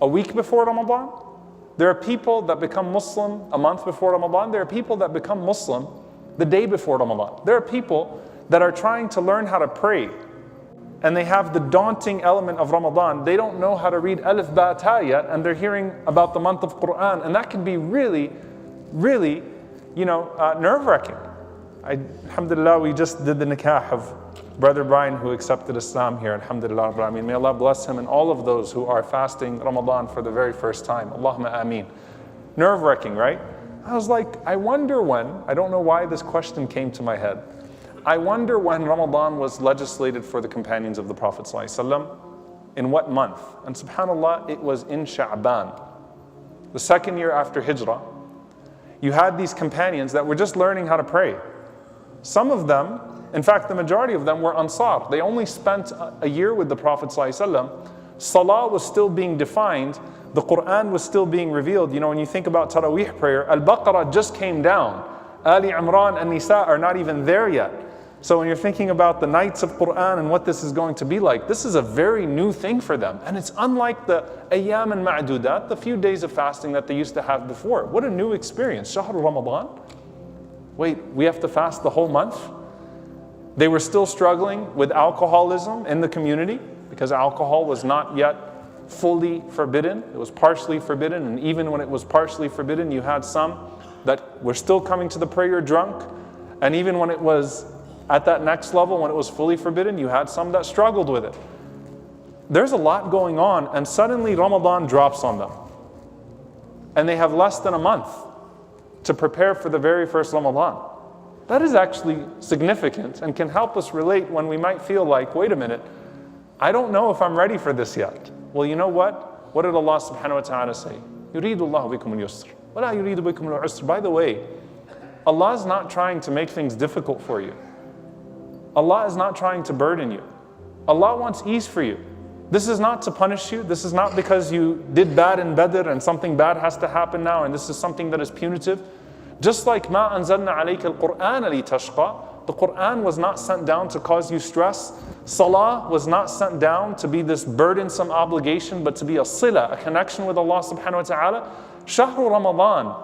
a week before Ramadan. There are people that become Muslim a month before Ramadan. There are people that become Muslim the day before Ramadan. There are people that are trying to learn how to pray, and they have the daunting element of Ramadan. They don't know how to read Alif Ba Ta yet, and they're hearing about the month of Quran, and that can be really, really, nerve-wracking. Alhamdulillah, we just did the nikah of Brother Brian, who accepted Islam here. Alhamdulillah, Rabbil Aamin. May Allah bless him and all of those who are fasting Ramadan for the very first time. Allahumma Aamin. Nerve-wracking, right? I was like, I wonder when, I don't know why this question came to my head. I wonder when Ramadan was legislated for the companions of the Prophet ﷺ, in what month? And subhanAllah, it was in Sha'ban, the second year after Hijrah. You had these companions that were just learning how to pray. Some of them, in fact, the majority of them were Ansar. They only spent a year with the Prophet ﷺ. Salah was still being defined. The Quran was still being revealed. When you think about Taraweeh prayer, Al-Baqarah just came down. Ali Imran and Nisa are not even there yet. So when you're thinking about the nights of Quran and what this is going to be like, this is a very new thing for them. And it's unlike the ayyam and ma'dudat, the few days of fasting that they used to have before. What a new experience. Shahr Ramadan? Wait, we have to fast the whole month? They were still struggling with alcoholism in the community because alcohol was not yet fully forbidden. It was partially forbidden, and even when it was partially forbidden, you had some that were still coming to the prayer drunk. And even when it was at that next level, when it was fully forbidden, you had some that struggled with it. There's a lot going on, and suddenly Ramadan drops on them. And they have less than a month to prepare for the very first Ramadan. That is actually significant and can help us relate when we might feel like, wait a minute, I don't know if I'm ready for this yet. Well, you know what? What did Allah subhanahu wa ta'ala say? يُرِيدُ اللَّهُ بِكُمُ الْيُسْرَ وَلَا يُرِيدُ بِكُمُ الْعُسْرَ. By the way, Allah is not trying to make things difficult for you. Allah is not trying to burden you. Allah wants ease for you. This is not to punish you. This is not because you did bad in Badr and something bad has to happen now, and this is something that is punitive. Just like مَا أَنزَلْنَا عَلَيْكَ الْقُرْآنَ لِتَشْقَى. The Quran was not sent down to cause you stress. Salah was not sent down to be this burdensome obligation, but to be a sila, a connection with Allah subhanahu wa ta'ala. Shahru Ramadan,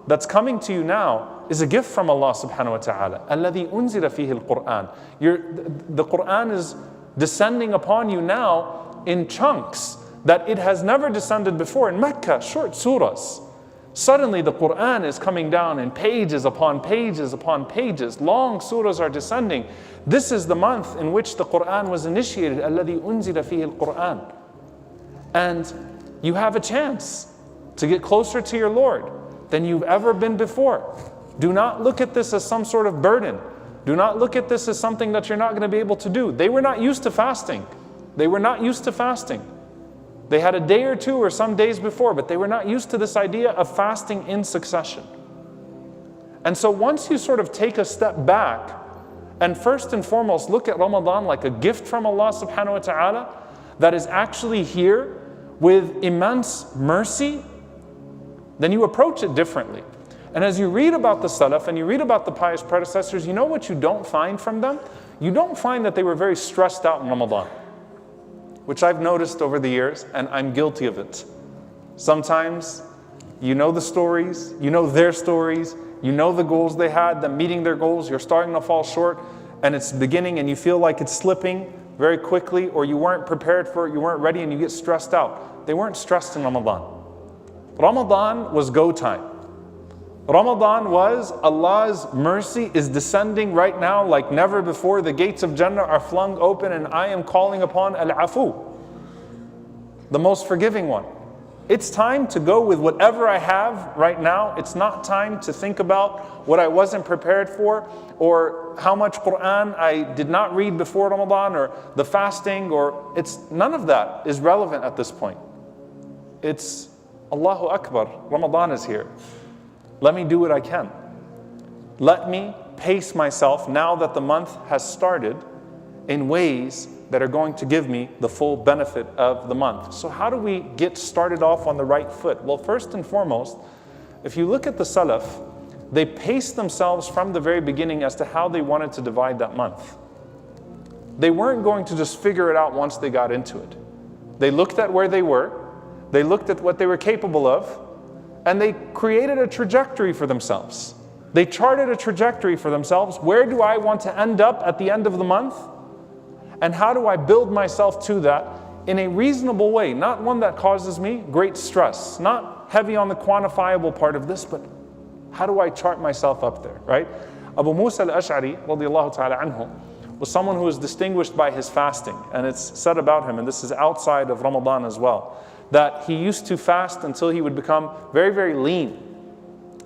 that's coming to you now, is a gift from Allah subhanahu wa ta'ala. الَّذِي أُنزِلَ فِيهِ الْقُرْآنِ. The Quran is descending upon you now in chunks that it has never descended before. In Mecca, short surahs. Suddenly the Quran is coming down in pages upon pages upon pages. Long surahs are descending. This is the month in which the Quran was initiated. الَّذِي أُنزِلَ فِيهِ الْقُرْآنِ. And you have a chance to get closer to your Lord than you've ever been before. Do not look at this as some sort of burden. Do not look at this as something that you're not going to be able to do. They were not used to fasting. They were not used to fasting. They had a day or two or some days before, but they were not used to this idea of fasting in succession. And so once you sort of take a step back and first and foremost look at Ramadan like a gift from Allah subhanahu wa ta'ala that is actually here with immense mercy, then you approach it differently. And as you read about the Salaf and you read about the pious predecessors, you know what you don't find from them? You don't find that they were very stressed out in Ramadan, which I've noticed over the years, and I'm guilty of it. Sometimes you know the stories, you know their stories, you know the goals they had, them meeting their goals, you're starting to fall short, and it's beginning and you feel like it's slipping very quickly, or you weren't prepared for it, you weren't ready, and you get stressed out. They weren't stressed in Ramadan. Ramadan was go time. Ramadan was Allah's mercy is descending right now like never before. The gates of Jannah are flung open, and I am calling upon Al-Afu, the most forgiving one. It's time to go with whatever I have right now. It's not time to think about what I wasn't prepared for, or how much Quran I did not read before Ramadan, or the fasting, or none of that is relevant at this point. It's Allahu Akbar, Ramadan is here. Let me do what I can. Let me pace myself now that the month has started in ways that are going to give me the full benefit of the month. So how do we get started off on the right foot? Well, first and foremost, if you look at the Salaf, they paced themselves from the very beginning as to how they wanted to divide that month. They weren't going to just figure it out once they got into it. They looked at where they were. They looked at what they were capable of, and they created a trajectory for themselves. They charted a trajectory for themselves. Where do I want to end up at the end of the month? And how do I build myself to that in a reasonable way? Not one that causes me great stress. Not heavy on the quantifiable part of this, but how do I chart myself up there, right? Abu Musa al-Ash'ari, radiyallahu ta'ala anhu, was someone who was distinguished by his fasting. And it's said about him, and this is outside of Ramadan as well, that he used to fast until he would become very, very lean.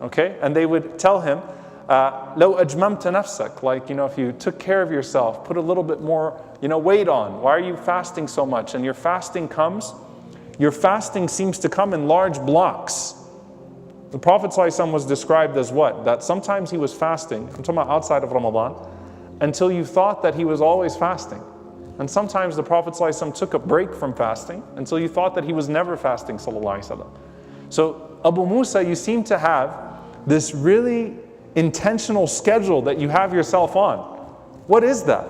Okay? And they would tell him, لو أجممت نفسك, like, if you took care of yourself, put a little bit more, weight on. Why are you fasting so much? And your fasting seems to come in large blocks. The Prophet ﷺ was described as what? That sometimes he was fasting, I'm talking about outside of Ramadan, until you thought that he was always fasting. And sometimes the Prophet ﷺ took a break from fasting until you thought that he was never fasting, sallallahu alaihi wasallam. So Abu Musa, you seem to have this really intentional schedule that you have yourself on. What is that?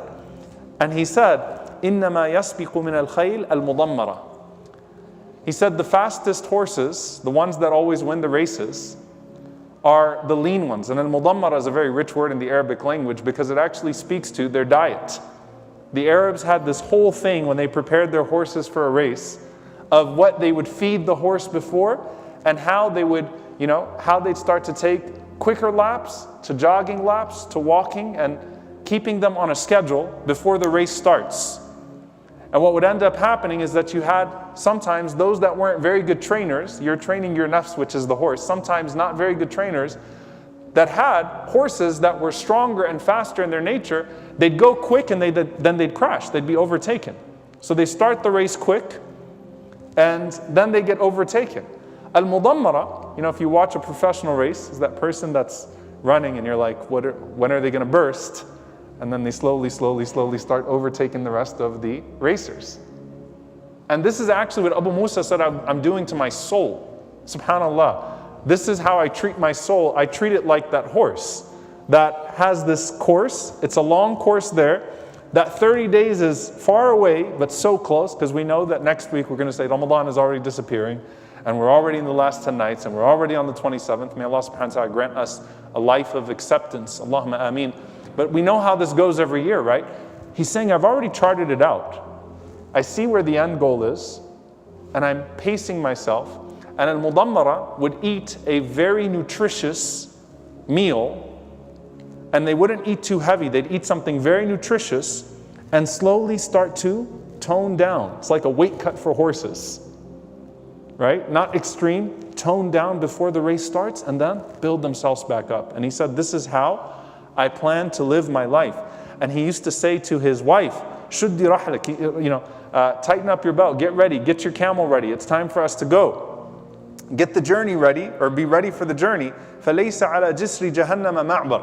And he said, إِنَّمَا يَسْبِقُ مِنَ الْخَيْلِ الْمُضَمَّرَةِ. He said the fastest horses, the ones that always win the races, are the lean ones. And al-mudammara is a very rich word in the Arabic language because it actually speaks to their diet. The Arabs had this whole thing when they prepared their horses for a race of what they would feed the horse before and how they would, how they'd start to take quicker laps to jogging laps to walking and keeping them on a schedule before the race starts. And what would end up happening is that you had sometimes those that weren't very good trainers, you're training your nafs, which is the horse, sometimes not very good trainers, that had horses that were stronger and faster in their nature. They'd go quick and then they'd crash, they'd be overtaken. So they start the race quick and then they get overtaken. Al-mudammara, if you watch a professional race, is that person that's running and you're like, when are they going to burst? And then they slowly start overtaking the rest of the racers. And this is actually what Abu Musa said I'm doing to my soul. SubhanAllah. This is how I treat my soul. I treat it like that horse that has this course. It's a long course there. That 30 days is far away, but so close, because we know that next week we're going to say Ramadan is already disappearing, and we're already in the last 10 nights, and we're already on the 27th. May Allah subhanahu wa ta'ala grant us a life of acceptance. Allahumma Aamin. But we know how this goes every year, right? He's saying, I've already charted it out. I see where the end goal is, and I'm pacing myself. And al-mudammara would eat a very nutritious meal, and they wouldn't eat too heavy. They'd eat something very nutritious and slowly start to tone down. It's like a weight cut for horses, right? Not extreme, tone down before the race starts, and then build themselves back up. And he said, this is how I plan to live my life. And he used to say to his wife, "Shuddi rahlak," tighten up your belt, get ready, get your camel ready. It's time for us to go. Get the journey ready, or be ready for the journey. فَلَيْسَ عَلَى جِسْرِ جَهَنَّمَ مَعْبَرٍ.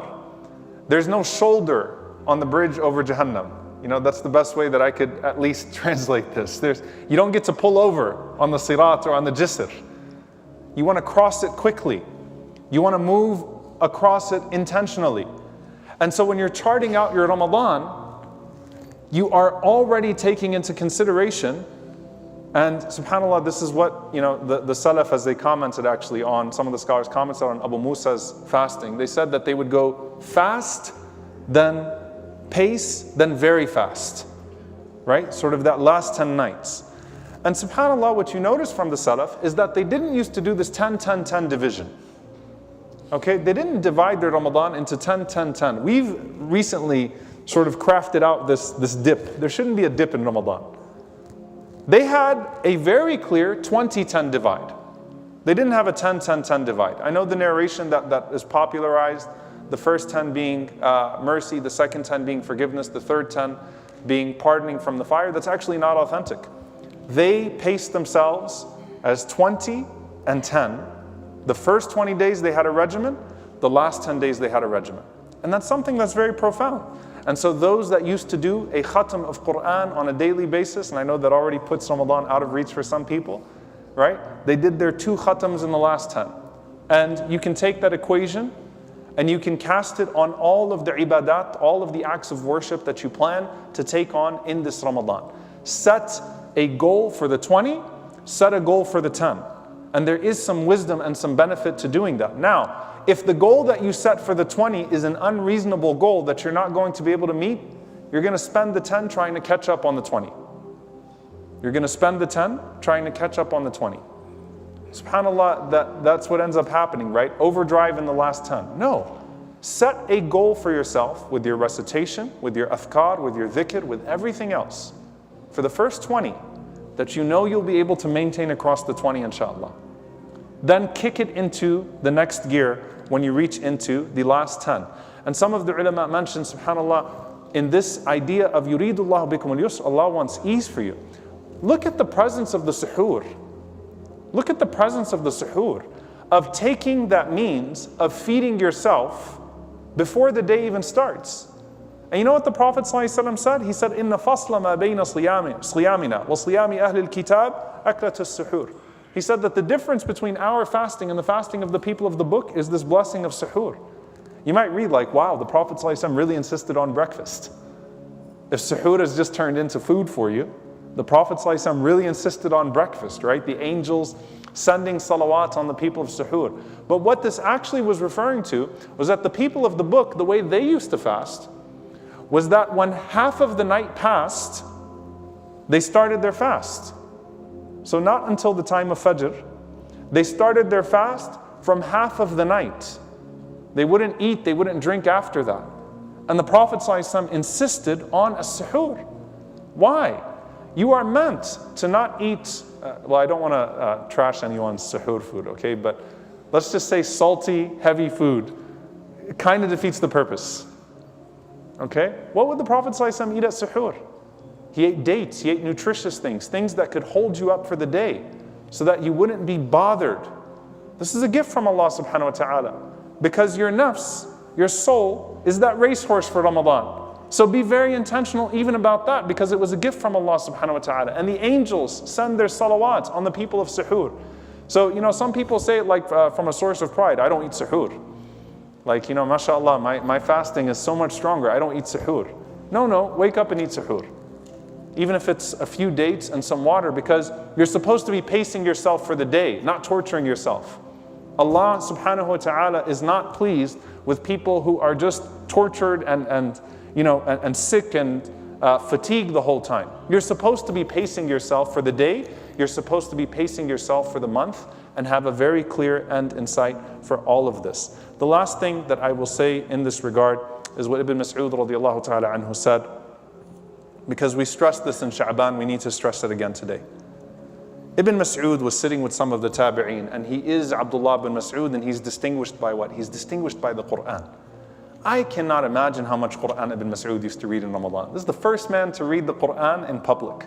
There's no shoulder on the bridge over Jahannam. That's the best way that I could at least translate this. You don't get to pull over on the sirat or on the jisr. You want to cross it quickly. You want to move across it intentionally. And so when you're charting out your Ramadan, you are already taking into consideration, and subhanAllah, this is what, the Salaf, as they commented actually on, some of the scholars commented on Abu Musa's fasting. They said that they would go fast, then pace, then very fast, right? Sort of that last 10 nights. And subhanAllah, what you notice from the Salaf is that they didn't used to do this 10-10-10 division. Okay, they didn't divide their Ramadan into 10-10-10. We've recently sort of crafted out this dip. There shouldn't be a dip in Ramadan. They had a very clear 20-10 divide. They didn't have a 10-10-10 divide. I know the narration that is popularized, the first 10 being mercy, the second 10 being forgiveness, the third 10 being pardoning from the fire. That's actually not authentic. They paced themselves as 20 and 10. The first 20 days they had a regimen, the last 10 days they had a regimen. And that's something that's very profound. And so those that used to do a khatam of Quran on a daily basis, and I know that already puts Ramadan out of reach for some people, right? They did their 2 khatams in the last 10. And you can take that equation and you can cast it on all of the ibadat, all of the acts of worship that you plan to take on in this Ramadan. Set a goal for the 20 set a goal for the 10. And there is some wisdom and some benefit to doing that. Now, if the goal that you set for the 20 is an unreasonable goal that you're not going to be able to meet, you're going to spend the 10 trying to catch up on the 20. You're going to spend the 10 trying to catch up on the 20. SubhanAllah, that's what ends up happening, right? Overdrive in the last 10. No. Set a goal for yourself with your recitation, with your adhkar, with your dhikr, with everything else. For the first 20, that you know you'll be able to maintain across the 20, inshallah. Then kick it into the next gear when you reach into the last 10. And some of the ulama mentioned, subhanAllah, in this idea of yuridullahu bikum al-yusr, Allah wants ease for you. Look at the presence of the suhoor. Look at the presence of the suhoor, of taking that means of feeding yourself before the day even starts. And you know what the Prophet ﷺ said? He said, "Inna fasla ma bayna sliyamina wa sliyami ahli al-kitab aklat as-suhoor." He said that the difference between our fasting and the fasting of the people of the book is this blessing of suhoor. You might read like, wow, the Prophet ﷺ really insisted on breakfast. If suhoor has just turned into food for you, the Prophet ﷺ really insisted on breakfast, right? The angels sending salawat on the people of suhoor. But what this actually was referring to was that the people of the book, the way they used to fast, was that when half of the night passed, they started their fast. So not until the time of Fajr. They started their fast from half of the night. They wouldn't eat, they wouldn't drink after that. And the Prophet ﷺ insisted on a suhoor. Why? You are meant to not eat, well, I don't want to trash anyone's suhoor food, okay? But let's just say salty, heavy food. It kind of defeats the purpose. Okay? What would the Prophet ﷺ eat at suhoor? He ate dates, he ate nutritious things, things that could hold you up for the day so that you wouldn't be bothered. This is a gift from Allah subhanahu wa ta'ala. Because your nafs, your soul, is that racehorse for Ramadan. So be very intentional even about that, because it was a gift from Allah subhanahu wa ta'ala. And the angels send their salawat on the people of suhoor. So, you know, some people say it like from a source of pride, I don't eat suhoor. Like, you know, mashallah, my fasting is so much stronger, I don't eat suhoor. No, wake up and eat suhoor. Even if it's a few dates and some water, because you're supposed to be pacing yourself for the day, not torturing yourself. Allah subhanahu wa ta'ala is not pleased with people who are just tortured and sick and fatigued the whole time. You're supposed to be pacing yourself for the day, you're supposed to be pacing yourself for the month, and have a very clear end in sight for all of this. The last thing that I will say in this regard is what Ibn Mas'ud radiallahu ta'ala anhu said, because we stressed this in Sha'ban, we need to stress it again today. Ibn Mas'ud was sitting with some of the tabi'een, and he is Abdullah bin Mas'ud, and he's distinguished by what? He's distinguished by the Quran. I cannot imagine how much Quran Ibn Mas'ud used to read in Ramadan. This is the first man to read the Quran in public.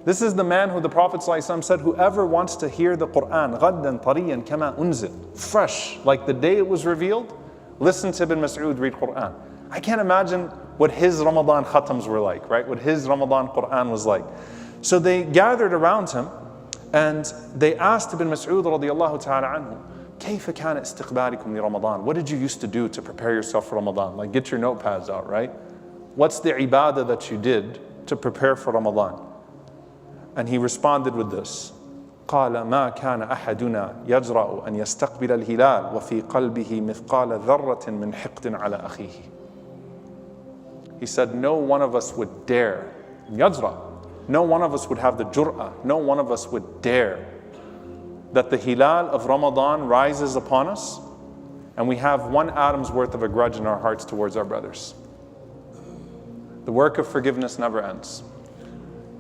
This is the man who the Prophet ﷺ said, whoever wants to hear the Quran, غَدًّا طَرِيًّا كَمَا أُنزِلْ, fresh, like the day it was revealed, listen to Ibn Mas'ud read Quran. I can't imagine what his Ramadan khatams were like, right? What his Ramadan Quran was like. So they gathered around him and they asked Ibn Mas'ud radiallahu ta'ala anhu, كيف كان استقبالكم لرمضان? What did you used to do to prepare yourself for Ramadan? Like get your notepads out, right? What's the ibadah that you did to prepare for Ramadan? And he responded with this. قال ما كان أحدنا يجرأ أن يستقبل الهلال وفي قلبه مثقال ذرة من حقد على أخيه. He said, no one of us would dare, يجرأ, no one of us would have the jur'ah, no one of us would dare that the hilal of Ramadan rises upon us and we have 1 atom's worth of a grudge in our hearts towards our brothers. The work of forgiveness never ends.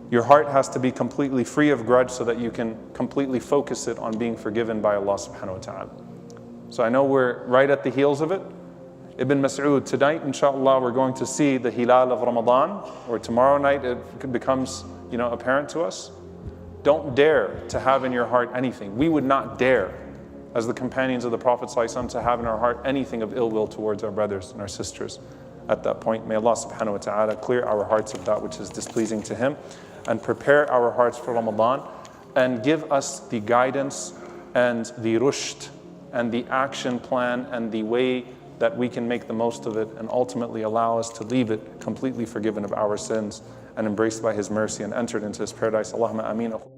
Your heart has to be completely free of grudge so that you can completely focus it on being forgiven by Allah subhanahu wa ta'ala. So I know we're right at the heels of it. Ibn Mas'ud, tonight inshallah we're going to see the hilal of Ramadan, or tomorrow night it becomes apparent to us. Don't dare to have in your heart anything. We would not dare, as the companions of the Prophet ﷺ, to have in our heart anything of ill will towards our brothers and our sisters at that point. May Allah subhanahu wa ta'ala clear our hearts of that which is displeasing to Him, and prepare our hearts for Ramadan, and give us the guidance and the rushd and the action plan and the way that we can make the most of it, and ultimately allow us to leave it completely forgiven of our sins and embraced by His mercy and entered into His paradise. Allahumma Aamin.